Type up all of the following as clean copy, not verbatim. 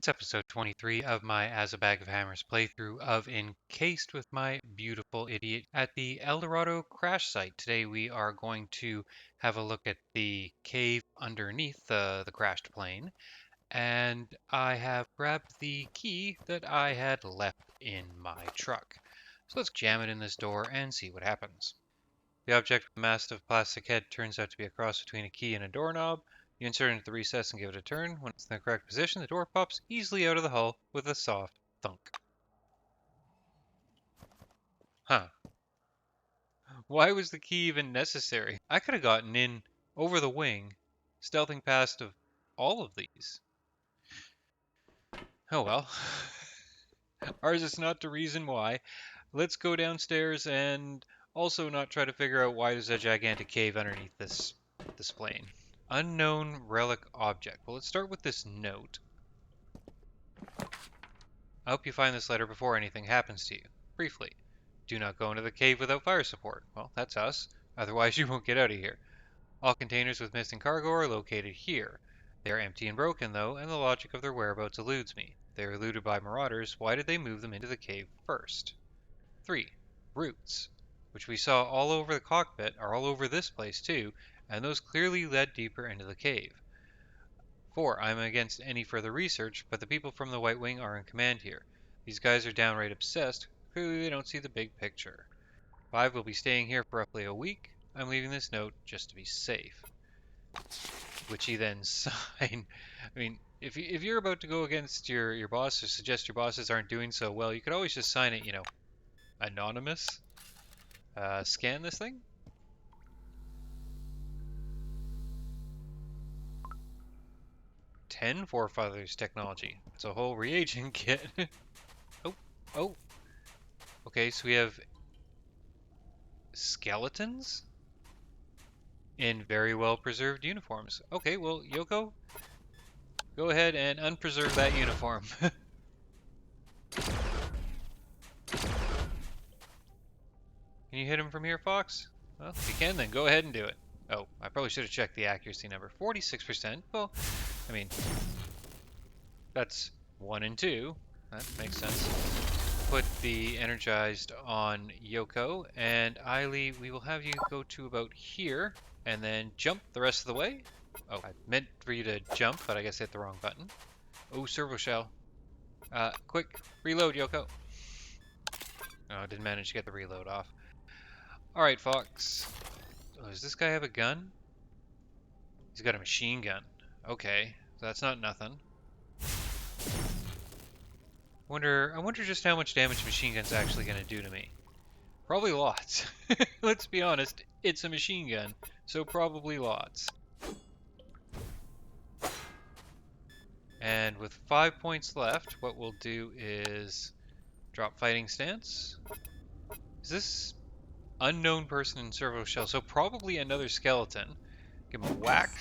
It's episode 23 of my As a Bag of Hammers playthrough of Encased with my beautiful idiot at the Eldorado crash site. Today we are going to have a look at the cave underneath the crashed plane, and I have grabbed the key that I had left in my truck. So let's jam it in this door and see what happens. The object with the massive plastic head turns out to be a cross between a key and a doorknob. You insert it into the recess and give it a turn. When it's in the correct position, the door pops easily out of the hull with a soft thunk. Huh. Why was the key even necessary? I could have gotten in over the wing, stealthing past of all of these. Oh well. Ours is not the reason why. Let's go downstairs and also not try to figure out why there's a gigantic cave underneath this plane. Unknown relic object. Well, let's start with this note. I hope you find this letter before anything happens to you. Briefly, do not go into the cave without fire support. Well, that's us. Otherwise, you won't get out of here. All containers with missing cargo are located here. They are empty and broken, though, and the logic of their whereabouts eludes me. If they are eluded by marauders, why did they move them into the cave first? 3. Roots, which we saw all over the cockpit, are all over this place too, and those clearly led deeper into the cave. 4. I'm against any further research, but the people from the White Wing are in command here. These guys are downright obsessed. Clearly they don't see the big picture. 5. We'll be staying here for roughly a week. I'm leaving this note just to be safe. Which he then signed. I mean, if you're about to go against your boss or suggest your bosses aren't doing so well, you could always just sign it, anonymous. Scan this thing. 10 Forefathers technology. It's a whole reagent kit. Oh. Okay, so we have skeletons in very well preserved uniforms. Okay, well, Yoko, go ahead and unpreserve that uniform. Can you hit him from here, Fox? Well, if you can, then go ahead and do it. Oh, I probably should have checked the accuracy number. 46%. Well, I mean, that's 1 and 2. That makes sense. Put the energized on Yoko, and Eiley, we will have you go to about here, and then jump the rest of the way. Oh, I meant for you to jump, but I guess I hit the wrong button. Oh, servo shell. Quick, reload, Yoko. Oh, didn't manage to get the reload off. Alright, Fox. Oh, does this guy have a gun? He's got a machine gun. Okay, so that's not nothing. I wonder just how much damage a machine gun's actually going to do to me. Probably lots. Let's be honest, it's a machine gun, so probably lots. And with 5 points left, what we'll do is drop fighting stance. Is this unknown person in servo shell? So probably another skeleton. Give him a whack.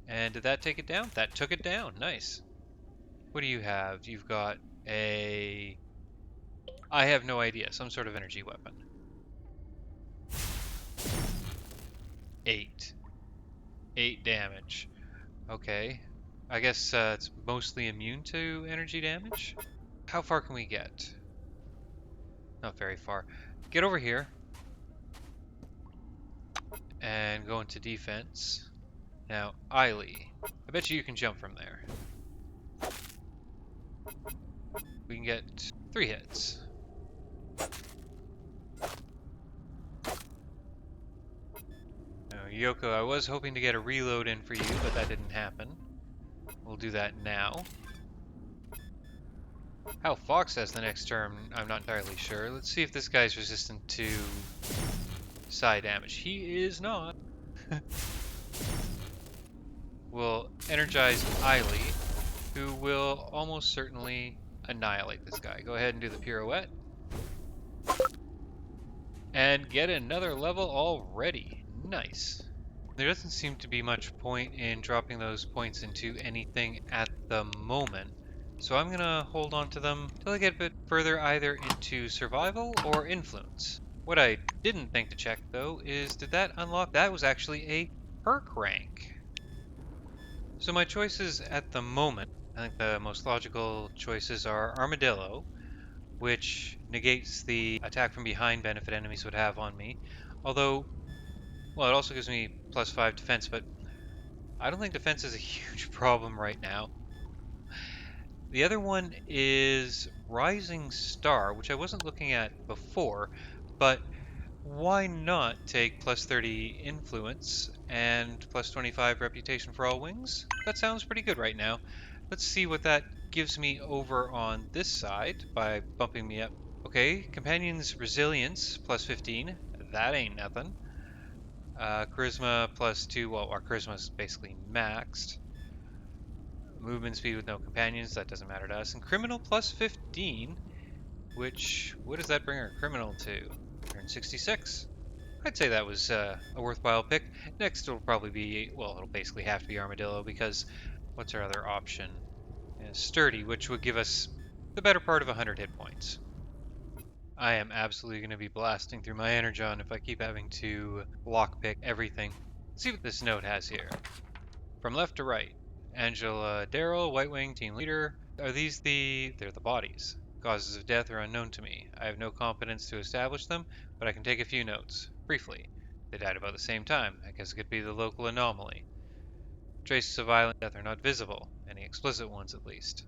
And did that take it down? That took it down. Nice. What do you have? You've got a... I have no idea. Some sort of energy weapon. 8. 8 damage. Okay. I guess it's mostly immune to energy damage. How far can we get? Not very far. Get over here. And go into defense. Now, Eiley. I bet you can jump from there. We can get 3 hits. Now, Yoko, I was hoping to get a reload in for you, but that didn't happen. We'll do that now. How Fox has the next turn, I'm not entirely sure. Let's see if this guy's resistant to psi damage. He is not. We'll energize Eiley, who will almost certainly annihilate this guy. Go ahead and do the pirouette. And get another level already. Nice. There doesn't seem to be much point in dropping those points into anything at the moment. So I'm gonna hold on to them till I get a bit further either into survival or influence. What I didn't think to check though is, did that unlock? That was actually a perk rank. So my choices at the moment I think the most logical choices are Armadillo, which negates the attack from behind benefit enemies would have on me. Although, well, it also gives me +5 defense, but I don't think defense is a huge problem right now. The other one is Rising Star, which I wasn't looking at before, but why not take +30 influence and +25 reputation for all wings? That sounds pretty good right now. Let's see what that gives me over on this side by bumping me up. Okay, Companion's Resilience +15. That ain't nothing. Charisma +2. Well, our Charisma is basically maxed. Movement speed with no companions. That doesn't matter to us. And Criminal +15, which, what does that bring our Criminal to? 166. I'd say that was a worthwhile pick. Next will probably be, well, it'll basically have to be Armadillo because what's our other option? Yeah, Sturdy, which would give us the better part of 100 hit points. I am absolutely going to be blasting through my Energon if I keep having to lockpick everything. Let's see what this note has here. From left to right, Angela Darrell, White Wing, team leader. Are these they're the bodies. Causes of death are unknown to me. I have no competence to establish them, but I can take a few notes. Briefly, they died about the same time. I guess it could be the local anomaly. Traces of violent death are not visible, any explicit ones at least.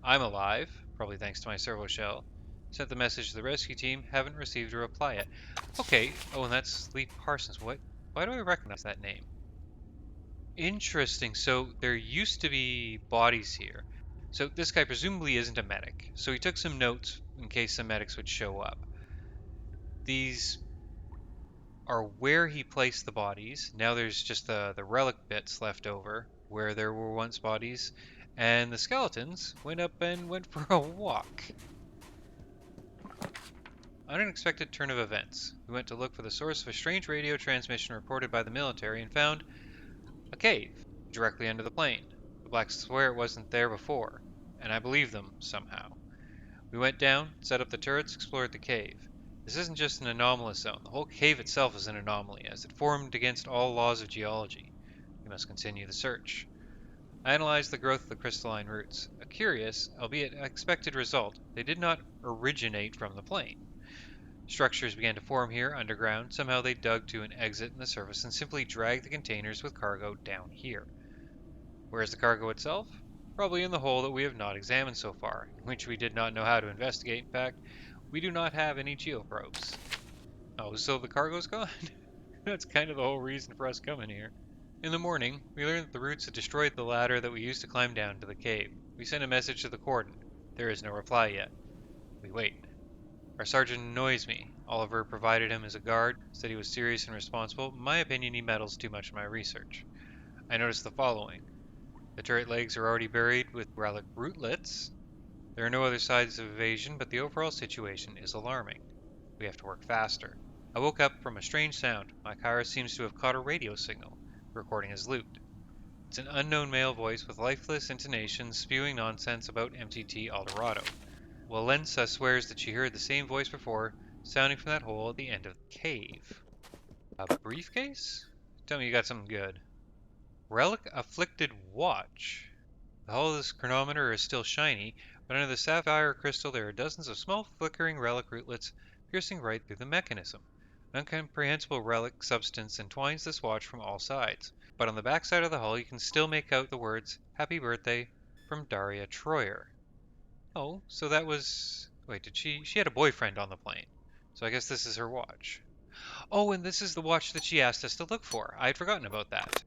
I'm alive, probably thanks to my servo shell. Sent the message to the rescue team, haven't received a reply yet. Okay, oh, and that's Lee Parsons. What? Why do I recognize that name? Interesting. So there used to be bodies here. So this guy presumably isn't a medic. So he took some notes in case some medics would show up. These are where he placed the bodies. Now there's just the relic bits left over where there were once bodies. And the skeletons went up and went for a walk. Unexpected turn of events. We went to look for the source of a strange radio transmission reported by the military and found a cave directly under the plane. The blacks swear it wasn't there before, and I believe them somehow. We went down, set up the turrets, explored the cave. This isn't just an anomalous zone. The whole cave itself is an anomaly, as it formed against all laws of geology. We must continue the search. I analyzed the growth of the crystalline roots. A curious, albeit expected result, they did not originate from the plane. Structures began to form here underground. Somehow they dug to an exit in the surface and simply dragged the containers with cargo down here. Where is the cargo itself? Probably in the hole that we have not examined so far, which we did not know how to investigate. In fact, we do not have any geoprobes. Oh, so the cargo's gone? That's kind of the whole reason for us coming here. In the morning, we learned that the roots had destroyed the ladder that we used to climb down to the cave. We sent a message to the cordon. There is no reply yet. We wait. Our sergeant annoys me. Oliver provided him as a guard, said he was serious and responsible. In my opinion, he meddles too much in my research. I noticed the following. The turret legs are already buried with relic rootlets. There are no other signs of evasion, but the overall situation is alarming. We have to work faster. I woke up from a strange sound. My Kyra seems to have caught a radio signal. The recording is looped. It's an unknown male voice with lifeless intonations spewing nonsense about MTT Eldorado. Walensa swears that she heard the same voice before, sounding from that hole at the end of the cave. A briefcase? Tell me you got something good. Relic Afflicted Watch. The hull of this chronometer is still shiny, but under the sapphire crystal there are dozens of small flickering relic rootlets piercing right through the mechanism. An incomprehensible relic substance entwines this watch from all sides, but on the back side of the hull you can still make out the words, Happy Birthday, from Daria Troyer. Oh, so that was... Wait, she had a boyfriend on the plane. So I guess this is her watch. Oh, and this is the watch that she asked us to look for. I had forgotten about that.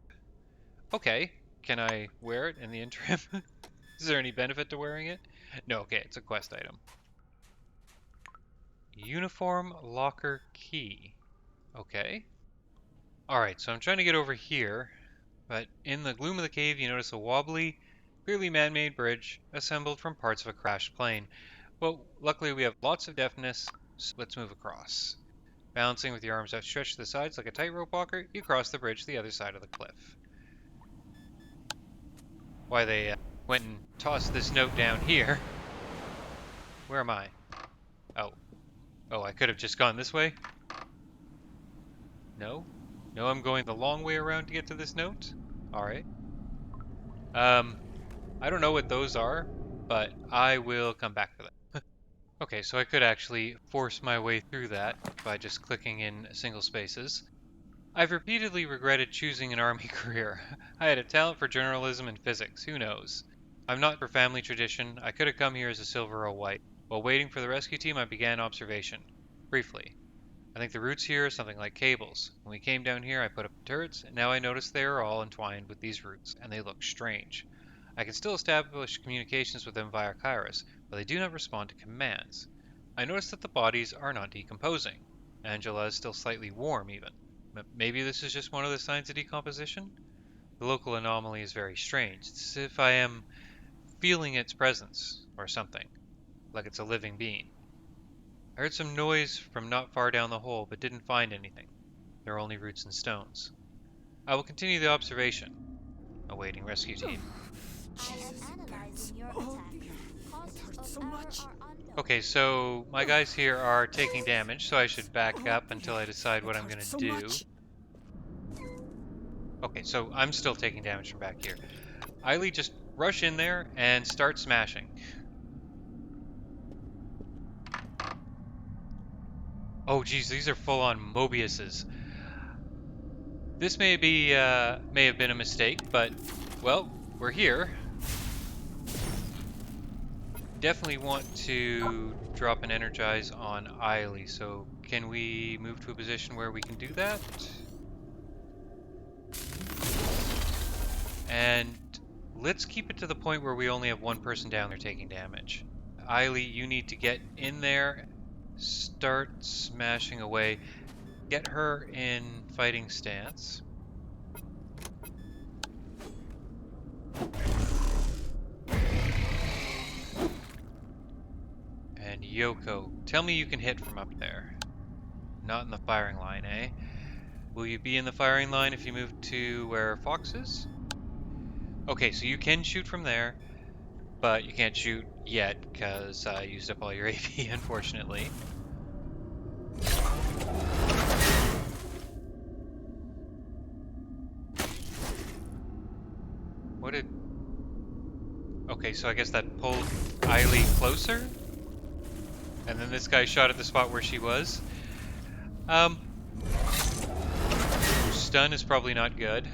Okay, can I wear it in the interim? Is there any benefit to wearing it? No, okay, it's a quest item. Uniform locker key. Okay. Alright, so I'm trying to get over here, but in the gloom of the cave you notice a wobbly, clearly man-made bridge assembled from parts of a crashed plane. Well, luckily we have lots of deftness, so let's move across. Balancing with your arms outstretched to the sides like a tightrope walker, you cross the bridge to the other side of the cliff. Why they went and tossed this note down here. Where am I? Oh. Oh, I could have just gone this way? No? No, I'm going the long way around to get to this note? Alright. I don't know what those are, but I will come back for them. Okay, so I could actually force my way through that by just clicking in single spaces. I've repeatedly regretted choosing an army career. I had a talent for journalism and physics, who knows? I'm not for family tradition. I could have come here as a silver or white. While waiting for the rescue team, I began observation. Briefly. I think the roots here are something like cables. When we came down here, I put up the turrets, and now I notice they are all entwined with these roots, and they look strange. I can still establish communications with them via Kairos, but they do not respond to commands. I notice that the bodies are not decomposing. Angela is still slightly warm, even. Maybe this is just one of the signs of decomposition? The local anomaly is very strange. It's as if I am feeling its presence, or something, like it's a living being. I heard some noise from not far down the hole, but didn't find anything. There are only roots and stones. I will continue the observation, awaiting rescue team. Okay, so my guys here are taking damage, so I should back up until I decide what I'm going to do. Okay, so I'm still taking damage from back here. Eiley, just rush in there and start smashing. Oh geez, these are full-on Mobiuses. This may have been a mistake, but well, we're here. Definitely want to drop an energize on Eiley, so can we move to a position where we can do that? And let's keep it to the point where we only have one person down there taking damage. Eiley, you need to get in there, start smashing away, get her in fighting stance. And Yoko, tell me you can hit from up there. Not in the firing line, eh? Will you be in the firing line if you move to where Fox is? Okay, so you can shoot from there, but you can't shoot yet because I used up all your AP, unfortunately. What did... Okay, so I guess that pulled Eiley closer? And then this guy shot at the spot where she was. Stun is probably not good.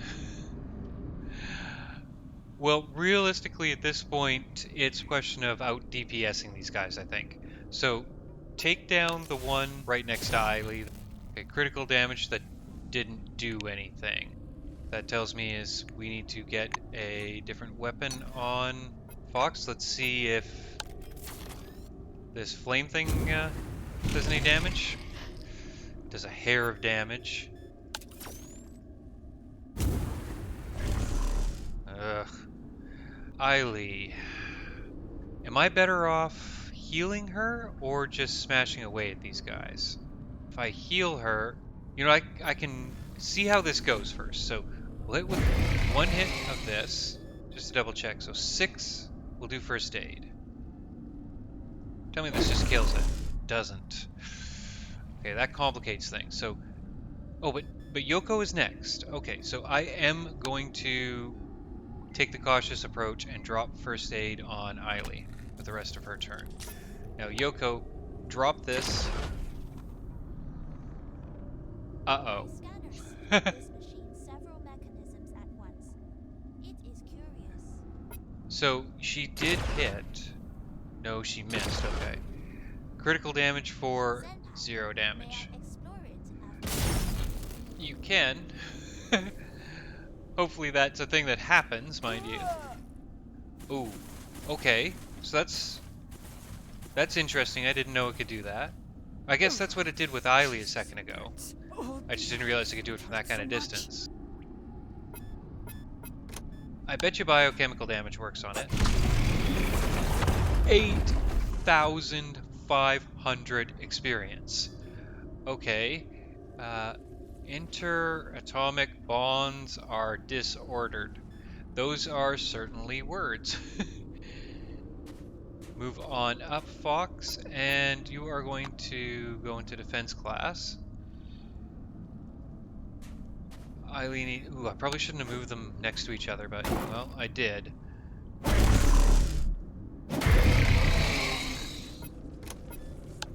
Well, realistically at this point, it's a question of out DPSing these guys, I think. So, take down the one right next to Eiley. Okay, critical damage that didn't do anything. That tells me is we need to get a different weapon on Fox. Let's see if this flame thing does any damage. Does a hair of damage. Ugh. Eiley. Am I better off healing her or just smashing away at these guys? If I heal her, you know, I can see how this goes first. So we'll hit with one hit of this, just to double check. So 6 will do first aid. Tell me this just kills it. Doesn't. Okay, that complicates things. So, oh, but Yoko is next. Okay, so I am going to take the cautious approach and drop first aid on Eiley for the rest of her turn. Now, Yoko, drop this. Uh-oh. So, she did hit. No, she missed. Okay. Critical damage for 0 damage. You can. Hopefully that's a thing that happens, mind you. Ooh. Okay. So that's interesting. I didn't know it could do that. I guess that's what it did with Eiley a second ago. I just didn't realize it could do it from that kind of distance. I bet you biochemical damage works on it. 8,500 experience. Okay. Interatomic bonds are disordered. Those are certainly words. Move on up, Fox, and you are going to go into defense class. Eileen, ooh, I probably shouldn't have moved them next to each other, but, well, I did.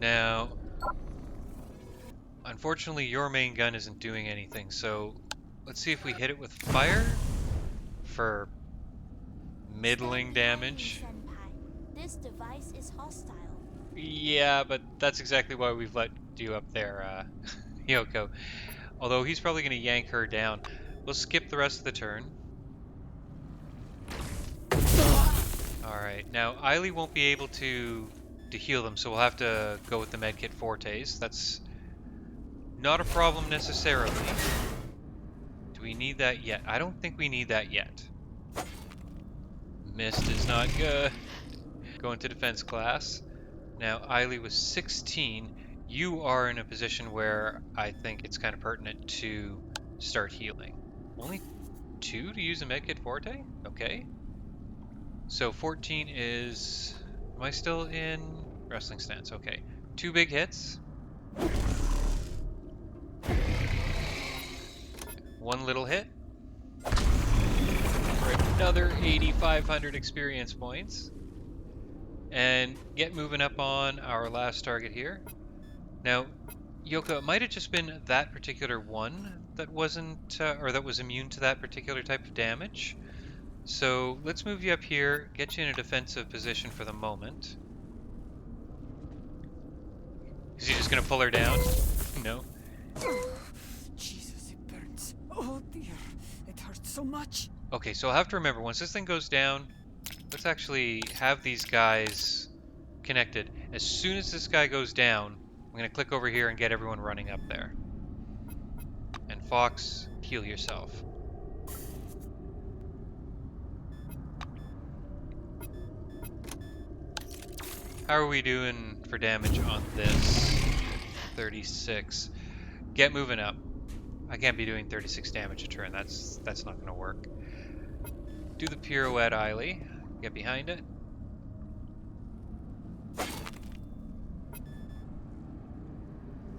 Now, unfortunately, your main gun isn't doing anything, so let's see if we hit it with fire for middling damage. This device is hostile. Yeah, but that's exactly why we've let you up there, Yoko. Although he's probably going to yank her down. We'll skip the rest of the turn. Alright, now Eiley won't be able to heal them, so we'll have to go with the medkit fortes. That's not a problem necessarily. Do we need that yet? I don't think we need that yet. Mist is not good. Going to defense class. Now, Eiley was 16. You are in a position where I think it's kind of pertinent to start healing. Only 2 to use a medkit forte? Okay. So 14 is... Am I still in wrestling stance? Okay. 2 big hits. 1 little hit. For another 8,500 experience points. And get moving up on our last target here. Now, Yoko, it might have just been that particular one that wasn't, or that was immune to that particular type of damage. So let's move you up here, get you in a defensive position for the moment. Is he just gonna pull her down? No. Jesus, it burns. Oh dear, it hurts so much. Okay, so I'll have to remember, once this thing goes down, let's actually have these guys connected. As soon as this guy goes down, I'm gonna click over here and get everyone running up there. And Fox, heal yourself. How are we doing for damage on this? 36. Get moving up. I can't be doing 36 damage a turn. That's not going to work. Do the pirouette, Eiley. Get behind it.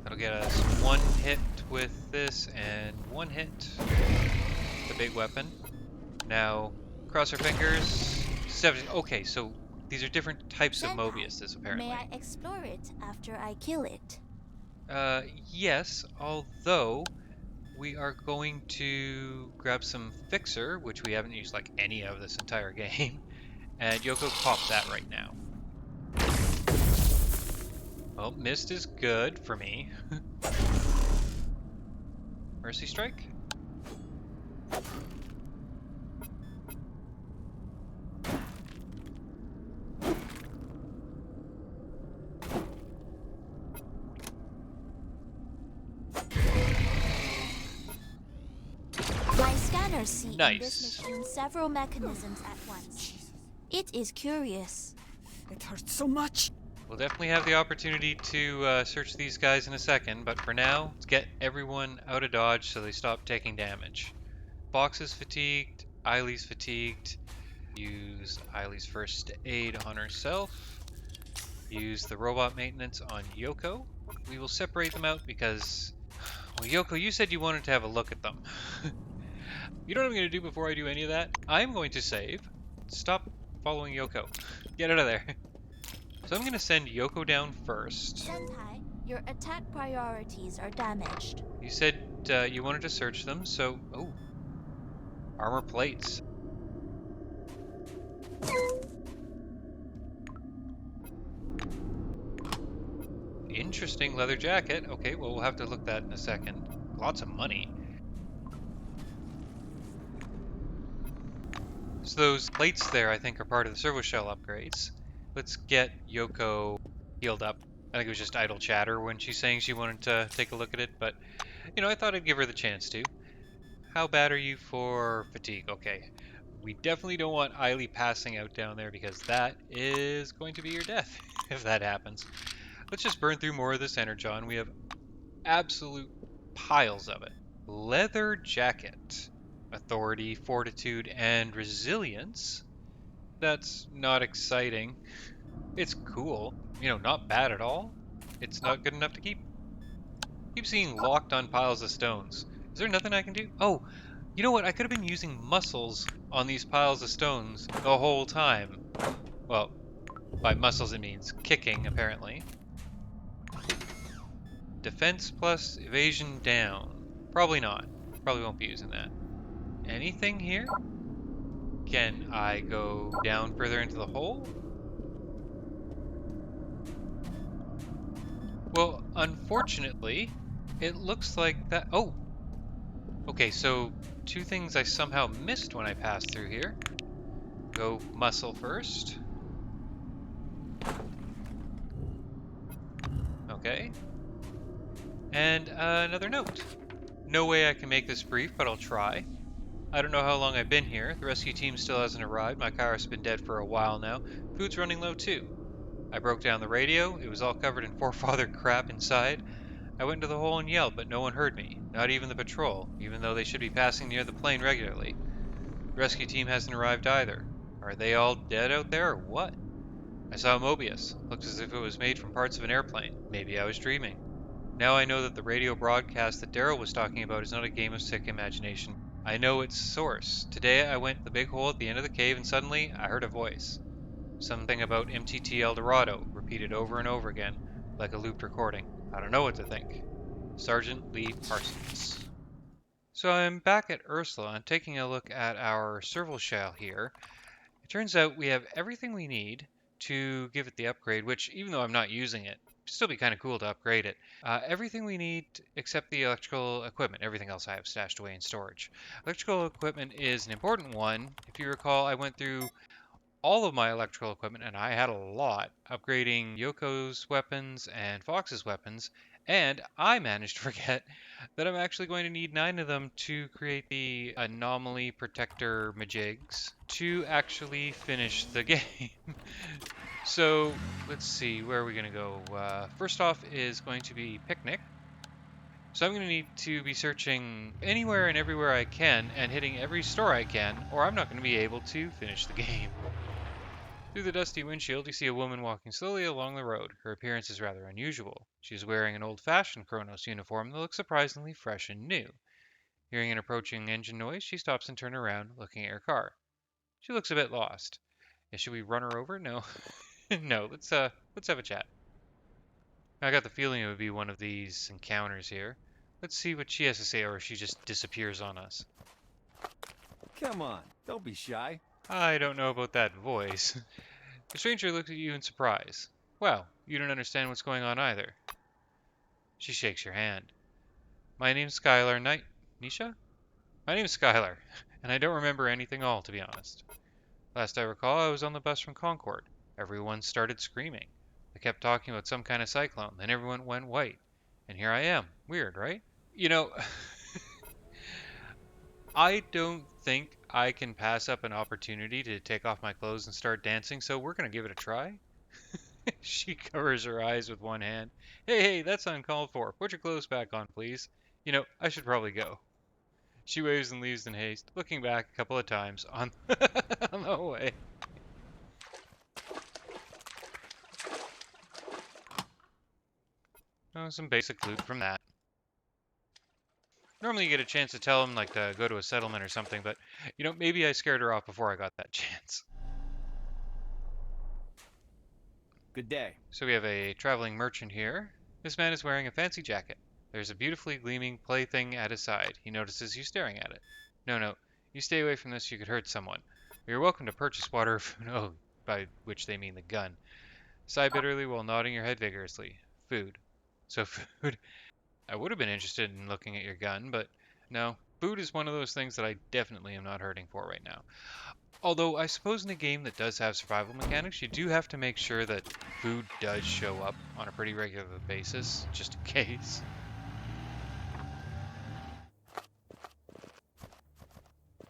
That'll get us 1 hit with this and 1 hit with the big weapon. Now, cross our fingers. 70. Okay, so these are different types of Mobiuses, apparently. May I explore it after I kill it? Yes, although we are going to grab some Fixer, which we haven't used like any of this entire game, and Yoko pop that right now. Well, Mist is good for me. Mercy Strike? My scanners see Nice. in this machine several mechanisms at once. It is curious. It hurts so much. We'll definitely have the opportunity to search these guys in a second, but for now, let's get everyone out of dodge so they stop taking damage. Fox is fatigued, Eiley's fatigued. Use Eiley's first aid on herself. Use the robot maintenance on Yoko. We will separate them out because, well, Yoko, you said you wanted to have a look at them. You know what I'm going to do before I do any of that? I'm going to save. Stop following Yoko. Get out of there. So I'm going to send Yoko down first. Sentai, your attack priorities are damaged. You said you wanted to search them, so... Oh. Armor plates. Interesting leather jacket. Okay, well, we'll have to look at that in a second. Lots of money. So those plates there, I think, are part of the servo shell upgrades. Let's get Yoko healed up. I think it was just idle chatter when she's saying she wanted to take a look at it, but, you know, I thought I'd give her the chance to. How bad are you for fatigue? Okay. We definitely don't want Eiley passing out down there because that is going to be your death if that happens. Let's just burn through more of this energon. We have absolute piles of it. Leather jacket. Authority, fortitude, and resilience. That's not exciting. It's cool. You know, not bad at all. It's not good enough to keep. Keep seeing locked on piles of stones. Is there nothing I can do? Oh, you know what? I could have been using muscles on these piles of stones the whole time. Well, by muscles it means kicking, apparently. Defense plus evasion down. Probably not. Probably won't be using that. Anything here? Can I go down further into the hole? Well, unfortunately, it looks like that. Oh! Okay, so two things I somehow missed when I passed through here. Go muscle first. Okay. And another note. No way I can make this brief, but I'll try. I don't know how long I've been here. The rescue team still hasn't arrived. My car has been dead for a while now. Food's running low too. I broke down the radio. It was all covered in forefather crap inside. I went into the hole and yelled, but no one heard me. Not even the patrol, even though they should be passing near the plane regularly. The rescue team hasn't arrived either. Are they all dead out there or what? I saw Mobius. Looks as if it was made from parts of an airplane. Maybe I was dreaming. Now I know that the radio broadcast that Daryl was talking about is not a game of sick imagination. I know its source. Today I went to the big hole at the end of the cave and suddenly I heard a voice. Something about MTT El Dorado, repeated over and over again, like a looped recording. I don't know what to think. Sergeant Lee Parsons. So I'm back at Ursula and taking a look at our serval shell here. It turns out we have everything we need to give it the upgrade, which even though I'm not using it, it'd still be kind of cool to upgrade it. Everything we need except the electrical equipment. Everything else I have stashed away in storage. Electrical equipment is an important one. If you recall, I went through all of my electrical equipment, and I had a lot, upgrading Yoko's weapons and Fox's weapons, and I managed to forget that I'm actually going to need 9 of them to create the anomaly protector majigs to actually finish the game. So let's see, where are we going to go? First off is going to be Picnic. So I'm going to need to be searching anywhere and everywhere I can and hitting every store I can, or I'm not going to be able to finish the game. Through the dusty windshield, you see a woman walking slowly along the road. Her appearance is rather unusual. She is wearing an old-fashioned Kronos uniform that looks surprisingly fresh and new. Hearing an approaching engine noise, she stops and turns around, looking at her car. She looks a bit lost. Should we run her over? No. No, let's have a chat. I got the feeling it would be one of these encounters here. Let's see what she has to say, or if she just disappears on us. Come on, don't be shy. I don't know about that voice. The stranger looks at you in surprise. Well, you don't understand what's going on either. She shakes your hand. My name's Skylar Knight. Nisha? My name's Skylar, and I don't remember anything all, to be honest. Last I recall, I was on the bus from Concord. Everyone started screaming. They kept talking about some kind of cyclone, then everyone went white. And here I am. Weird, right? You know, I don't think I can pass up an opportunity to take off my clothes and start dancing, so we're going to give it a try. She covers her eyes with one hand. Hey, that's uncalled for. Put your clothes back on, please. I should probably go. She waves and leaves in haste, looking back a couple of times on, on the way. Oh, some basic loot from that. Normally you get a chance to tell them, like, to go to a settlement or something, but, maybe I scared her off before I got that chance. Good day. So we have a traveling merchant here. This man is wearing a fancy jacket. There's a beautifully gleaming plaything at his side. He notices you staring at it. No, you stay away from this, you could hurt someone. You're welcome to purchase water, oh, by which they mean the gun. Sigh bitterly while nodding your head vigorously. Food. So food. I would have been interested in looking at your gun, but no. Food is one of those things that I definitely am not hurting for right now. Although I suppose in a game that does have survival mechanics, you do have to make sure that food does show up on a pretty regular basis, just in case.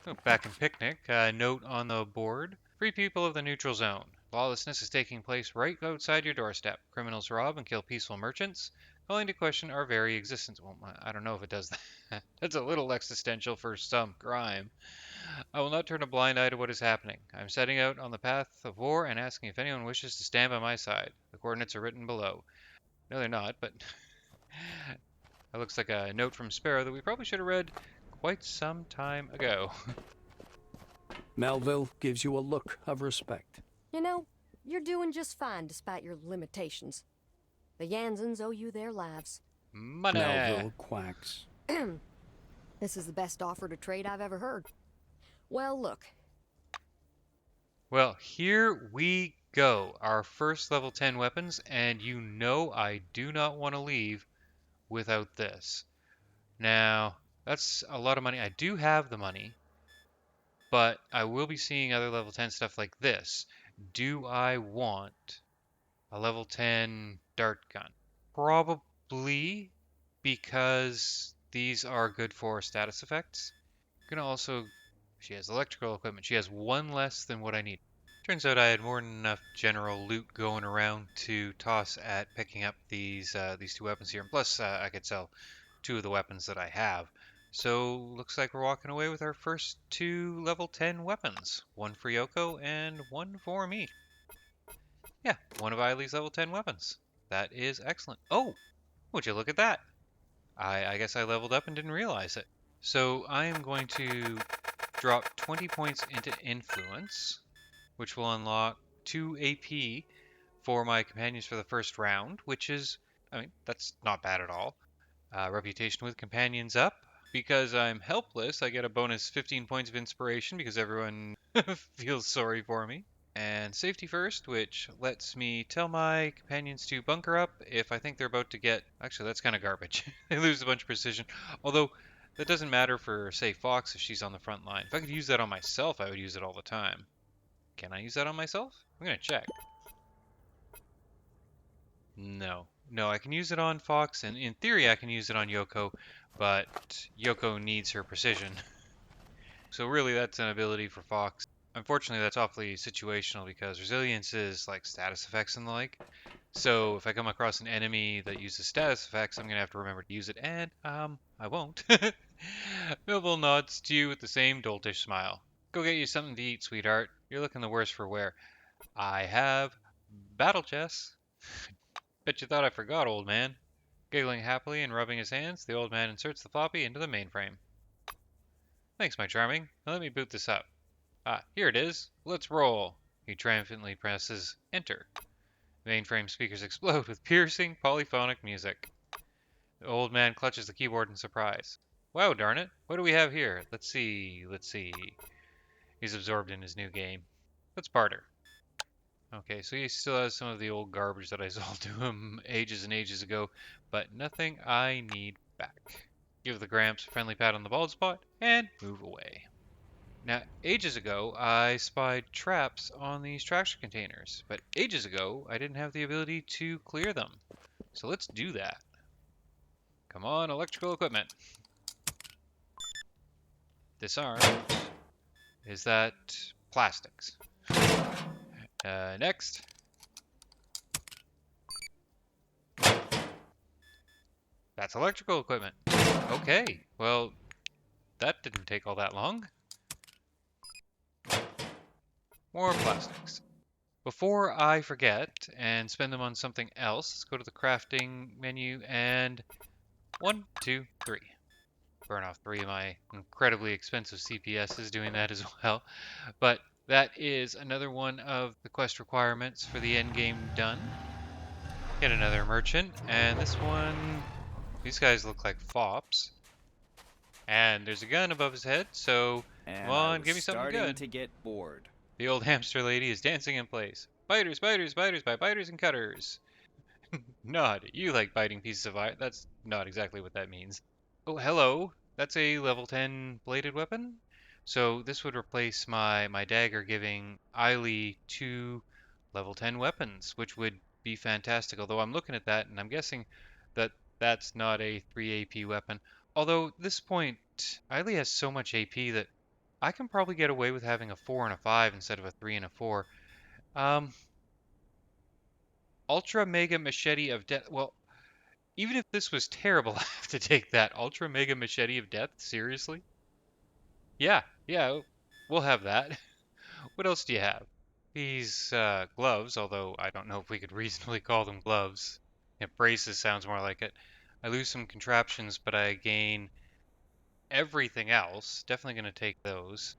Oh, back in Picnic, note on the board. Free people of the neutral zone. Lawlessness is taking place right outside your doorstep. Criminals rob and kill peaceful merchants, calling to question our very existence. Well, I don't know if it does that. That's a little existential for some crime. I will not turn a blind eye to what is happening. I am setting out on the path of war and asking if anyone wishes to stand by my side. The coordinates are written below. No, they're not, but that looks like a note from Sparrow that we probably should have read quite some time ago. Melville gives you a look of respect. You know, you're doing just fine despite your limitations. The Yansens owe you their lives. Money! Melville quacks. This is the best offer to trade I've ever heard. Well, look. Well, here we go. Our first level 10 weapons, and you know I do not want to leave without this. Now, that's a lot of money. I do have the money, but I will be seeing other level 10 stuff like this. Do I want a level 10 dart gun? Probably, because these are good for status effects. I'm gonna also, she has electrical equipment. She has one less than what I need. Turns out I had more than enough general loot going around to toss at picking up these two weapons here. And plus, I could sell two of the weapons that I have. So looks like we're walking away with our first two level 10 weapons. One for Yoko and one for me. Yeah, one of Eileen's level 10 weapons. That is excellent. Oh, would you look at that? I guess I leveled up and didn't realize it. So I am going to drop 20 points into Influence, which will unlock 2 AP for my companions for the first round, which is, I mean, that's not bad at all. Reputation with companions up. Because I'm helpless, I get a bonus 15 points of inspiration because everyone feels sorry for me. And safety first, which lets me tell my companions to bunker up if I think they're about to get... Actually, that's kind of garbage. They lose a bunch of precision. Although, that doesn't matter for, say, Fox if she's on the front line. If I could use that on myself, I would use it all the time. Can I use that on myself? I'm going to check. No. No, I can use it on Fox, and in theory I can use it on Yoko, but Yoko needs her precision. So really that's an ability for Fox. Unfortunately, that's awfully situational because resilience is like status effects and the like. So if I come across an enemy that uses status effects, I'm gonna have to remember to use it, and I won't. Millville nods to you with the same doltish smile. Go get you something to eat, sweetheart. You're looking the worse for wear. I have battle chess. Bet you thought I forgot, old man. Giggling happily and rubbing his hands, the old man inserts the floppy into the mainframe. Thanks, my charming. Now let me boot this up. Ah, here it is. Let's roll. He triumphantly presses enter. Mainframe speakers explode with piercing, polyphonic music. The old man clutches the keyboard in surprise. Wow, darn it. What do we have here? Let's see. He's absorbed in his new game. Let's barter. Okay, so he still has some of the old garbage that I sold to him ages and ages ago, but nothing I need back. Give the Gramps a friendly pat on the bald spot, and move away. Now, ages ago, I spied traps on these traction containers, but ages ago, I didn't have the ability to clear them. So let's do that. Come on, electrical equipment. Disarm. Is that plastics? Next. That's electrical equipment. Okay, well, that didn't take all that long. More plastics. Before I forget and spend them on something else, let's go to the crafting menu and 1, 2, 3. Burn off 3 of my incredibly expensive CPSs doing that as well. But that is another one of the quest requirements for the end game done. Get another merchant, and this one, these guys look like fops. And there's a gun above his head, so And come I on, was give me something starting good. to get bored. The old hamster lady is dancing in place. Biters, biters, biters by biters and cutters. Nod, you like biting pieces of iron. That's not exactly what that means. Oh, hello. That's a level 10 bladed weapon. So this would replace my dagger, giving Eiley two level 10 weapons, which would be fantastic. Although I'm looking at that and I'm guessing that that's not a 3 AP weapon. Although at this point, Eiley has so much AP that I can probably get away with having a 4 and a 5 instead of a 3 and a 4. Um, Ultra Mega Machete of Death. Well, even if this was terrible, I have to take that. Ultra Mega Machete of Death? Seriously? Yeah, we'll have that. What else do you have? These gloves, although I don't know if we could reasonably call them gloves. Yeah, braces sounds more like it. I lose some contraptions, but I gain everything else. Definitely going to take those.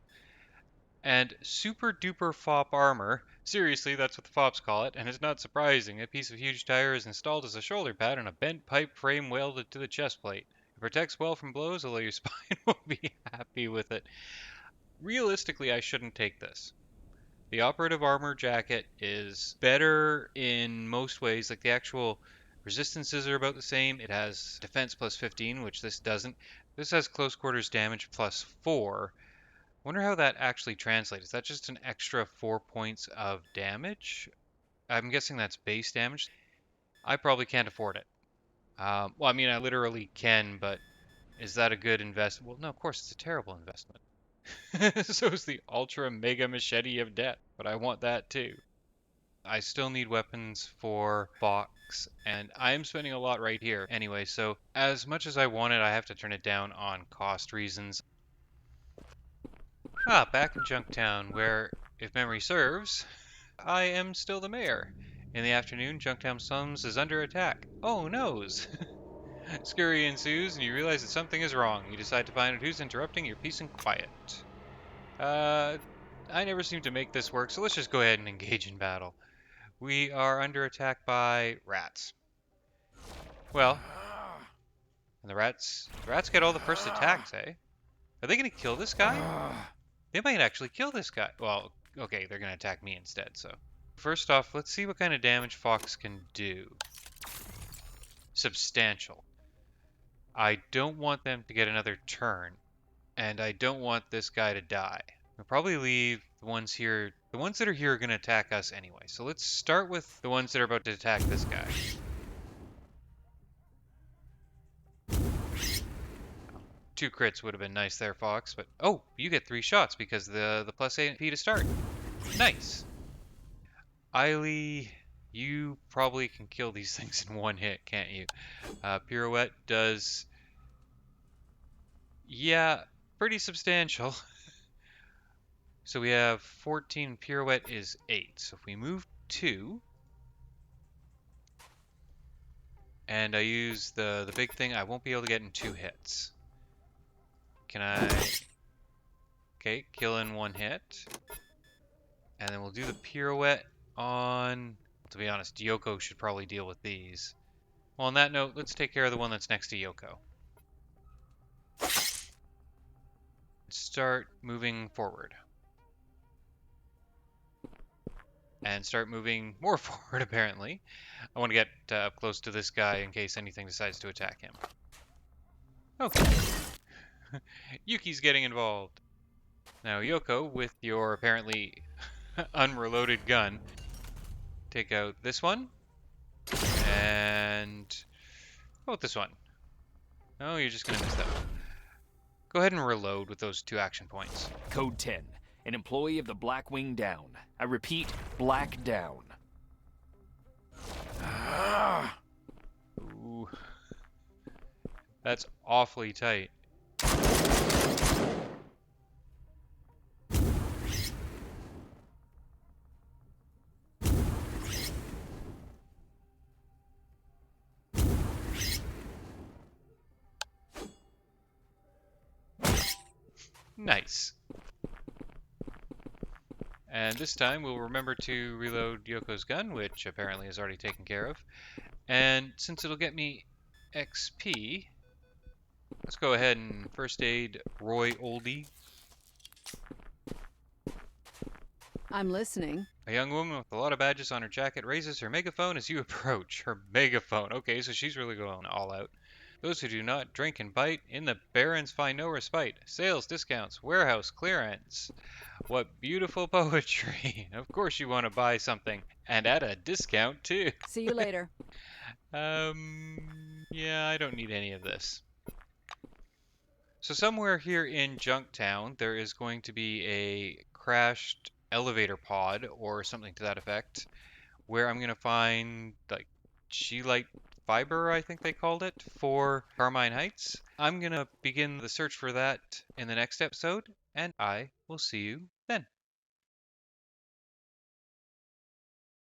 And super duper fop armor. Seriously, that's what the fops call it, and it's not surprising. A piece of huge tire is installed as a shoulder pad and a bent pipe frame welded to the chest plate. It protects well from blows, although your spine won't be happy with it. Realistically, I shouldn't take this. The operative armor jacket is better in most ways. Like the actual resistances are about the same. It has defense plus 15, which this doesn't. This has close quarters damage plus 4. Wonder how that actually translates. Is that just an extra 4 points of damage? I'm guessing that's base damage. I probably can't afford it. Well, I mean, I literally can, but is that a good investment? Well, no, of course it's a terrible investment. So is the Ultra Mega Machete of Death, but I want that too. I still need weapons for Fox, and I am spending a lot right here anyway, so as much as I want it, I have to turn it down on cost reasons. Back in Junktown, where, if memory serves, I am still the mayor. In the afternoon, Junktown Slums is under attack. Oh noes! Scurry ensues, and you realize that something is wrong. You decide to find out who's interrupting your peace and quiet. I never seem to make this work, so let's just go ahead and engage in battle. We are under attack by rats. Well, and the rats get all the first attacks, eh? Are they gonna kill this guy? They might actually kill this guy. Well, okay, they're gonna attack me instead, so. First off, let's see what kind of damage Fox can do. Substantial. I don't want them to get another turn, and I don't want this guy to die. We'll probably leave the ones here. The ones that are here are going to attack us anyway. So let's start with the ones that are about to attack this guy. 2 crits would have been nice there, Fox, but oh, you get 3 shots because the plus 8 P to start. Nice. Eiley, you probably can kill these things in 1 hit, can't you? Pirouette does, yeah, pretty substantial. So we have 14, Pirouette is 8. So if we move 2, and I use the big thing, I won't be able to get in 2 hits. Can I? Okay, kill in 1 hit. And then we'll do the pirouette on, to be honest, Yoko should probably deal with these. Well, on that note, let's take care of the one that's next to Yoko. Start moving forward. And start moving more forward, apparently. I want to get up close to this guy in case anything decides to attack him. Okay. Yuki's getting involved. Now, Yoko, with your apparently unreloaded gun, take out this one. And how about this one? Oh, you're just going to miss that one. Go ahead and reload with those 2 action points. Code 10. An employee of the Blackwing down. I repeat, Black down. Ooh. That's awfully tight. Nice. And this time we'll remember to reload Yoko's gun, which apparently is already taken care of. And since it'll get me XP, let's go ahead and first aid Roy Oldie. I'm listening. A young woman with a lot of badges on her jacket raises her megaphone as you approach. Her megaphone. Okay, so she's really going all out. Those who do not drink and bite, in the barrens find no respite. Sales, discounts, warehouse, clearance. What beautiful poetry. Of course you want to buy something. And at a discount, too. See you later. Yeah, I don't need any of this. So somewhere here in Junktown, there is going to be a crashed elevator pod, or something to that effect, where I'm going to find, like, G-Lite fiber, I think they called it, for Carmine Heights. I'm going to begin the search for that in the next episode, and I will see you